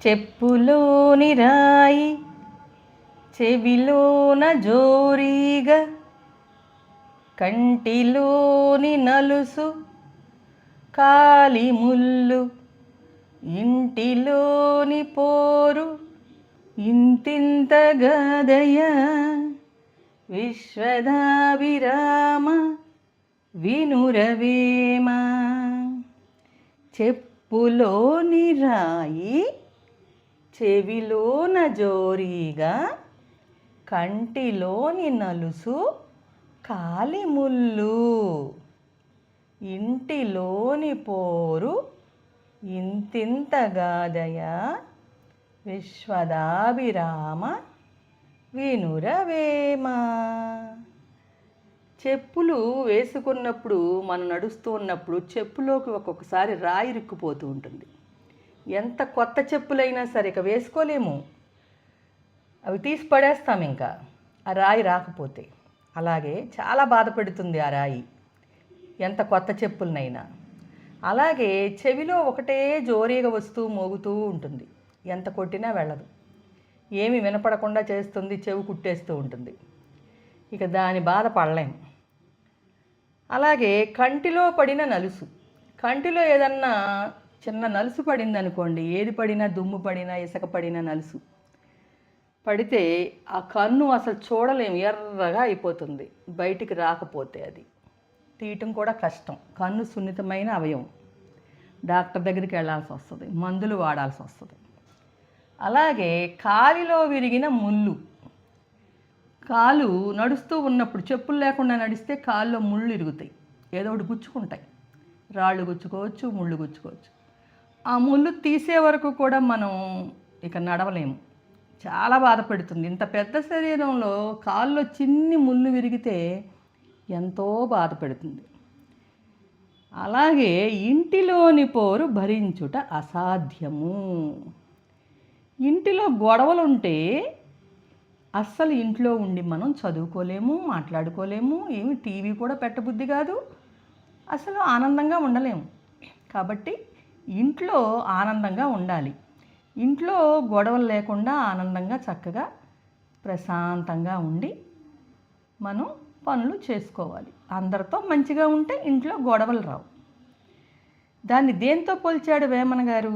చెప్పులోని రాయి చెవిలోన జోరీగా కంటిలోని నలుసు కాలి ముళ్ళు ఇంటిలోని పోరు ఇంతింత గదయ విశ్వదాభిరామ వినురవేమ. చెప్పులోని రాయి చెవిలోన జోరీగా కంటిలోని నలుసు కాలిముళ్ళు ఇంటిలోని పోరు ఇంతింత గాదయ విశ్వదాభిరామ వినురవేమ. చెప్పులు వేసుకున్నప్పుడు మనం నడుస్తూ ఉన్నప్పుడు చెప్పులోకి ఒక్కొక్కసారి రాయి ఇరుక్కుపోతూ ఉంటుంది. ఎంత కొత్త చెప్పులైనా సరే ఇక వేసుకోలేము, అవి తీసి పడేస్తాం ఇంకా ఆ రాయి రాకపోతే. అలాగే చాలా బాధపడుతుంది ఆ రాయి ఎంత కొత్త చెప్పులనైనా. అలాగే చెవిలో ఒకటే జోరీగా వస్తూ మోగుతూ ఉంటుంది, ఎంత కొట్టినా వెళ్ళదు, ఏమి వినపడకుండా చేస్తుంది, చెవి కుట్టేస్తూ ఉంటుంది, ఇక దాని బాధ పడలేం. అలాగే కంటిలో పడిన నలుసు, కంటిలో ఏదన్నా చిన్న నలుసు పడింది అనుకోండి, ఏది పడినా దుమ్ము పడినా ఇసుక పడినా నలుసు పడితే ఆ కన్ను అసలు చూడలేము, ఎర్రగా అయిపోతుంది బయటికి రాకపోతే. అది తీయటం కూడా కష్టం, కన్ను సున్నితమైన అవయవం, డాక్టర్ దగ్గరికి వెళ్ళాల్సి వస్తుంది, మందులు వాడాల్సి వస్తుంది. అలాగే కాలిలో విరిగిన ముళ్ళు, కాలు నడుస్తూ ఉన్నప్పుడు చెప్పులు లేకుండా నడిస్తే కాళ్ళలో ముళ్ళు ఇరుగుతాయి, ఏదో ఒకటి గుచ్చుకుంటాయి, రాళ్ళు గుచ్చుకోవచ్చు, ముళ్ళు గుచ్చుకోవచ్చు. ఆ ముళ్ళు తీసే వరకు కూడా మనం ఇక నడవలేము, చాలా బాధపడుతుంది. ఇంత పెద్ద శరీరంలో కాల్లో చిన్ని ముళ్ళు విరిగితే ఎంతో బాధపడుతుంది. అలాగే ఇంటిలోని పోరు భరించుట అసాధ్యము. ఇంటిలో గొడవలుంటే అస్సలు ఇంట్లో ఉండి మనం చదువుకోలేము, మాట్లాడుకోలేము, ఏమి టీవీ కూడా పెట్టబుద్ధి కాదు, అసలు ఆనందంగా ఉండలేము. కాబట్టి ఇంట్లో ఆనందంగా ఉండాలి, ఇంట్లో గొడవలు లేకుండా ఆనందంగా చక్కగా ప్రశాంతంగా ఉండి మనం పనులు చేసుకోవాలి. అందరితో మంచిగా ఉంటే ఇంట్లో గొడవలు రావు. దాన్ని దేంతో పోల్చాడు వేమన గారు?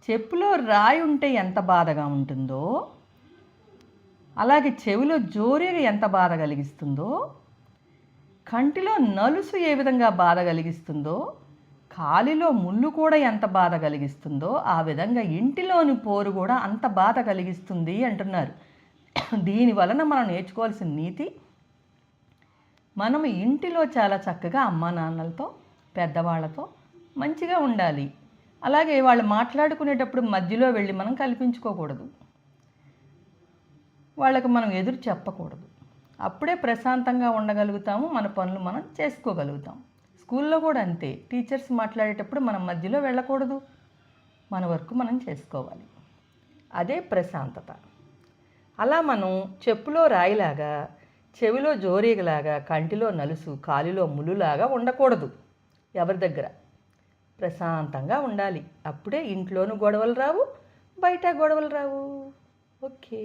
చెప్పులో రాయి ఉంటే ఎంత బాధగా ఉంటుందో, అలాగే చెవిలో జోరీగా ఎంత బాధ కలిగిస్తుందో, కంటిలో నలుసు ఏ విధంగా బాధ కలిగిస్తుందో, కాలిలో ముళ్ళు కూడా ఎంత బాధ కలిగిస్తుందో, ఆ విధంగా ఇంటిలోని పోరు కూడా అంత బాధ కలిగిస్తుంది అంటున్నారు. దీని వలన మనం నేర్చుకోవాల్సిన నీతి, మనం ఇంటిలో చాలా చక్కగా అమ్మా నాన్నలతో పెద్దవాళ్ళతో మంచిగా ఉండాలి. అలాగే వాళ్ళు మాట్లాడుకునేటప్పుడు మధ్యలో వెళ్ళి మనం కల్పించుకోకూడదు, వాళ్ళకి మనం ఎదురు చెప్పకూడదు. అప్పుడే ప్రశాంతంగా ఉండగలుగుతాము, మన పనులు మనం చేసుకోగలుగుతాం. స్కూల్లో కూడా అంతే, టీచర్స్ మాట్లాడేటప్పుడు మనం మధ్యలో వెళ్ళకూడదు, మన వర్క్ మనం చేసుకోవాలి, అదే ప్రశాంతత. అలా మనం చెప్పులో రాయిలాగా, చెవిలో జోరీగలాగా, కంటిలో నలుసు, కాలిలో ముళ్ళులాగా ఉండకూడదు. ఎవరి దగ్గర ప్రశాంతంగా ఉండాలి, అప్పుడే ఇంట్లోనూ గొడవలు రావు, బయట గొడవలు రావు. ఓకే.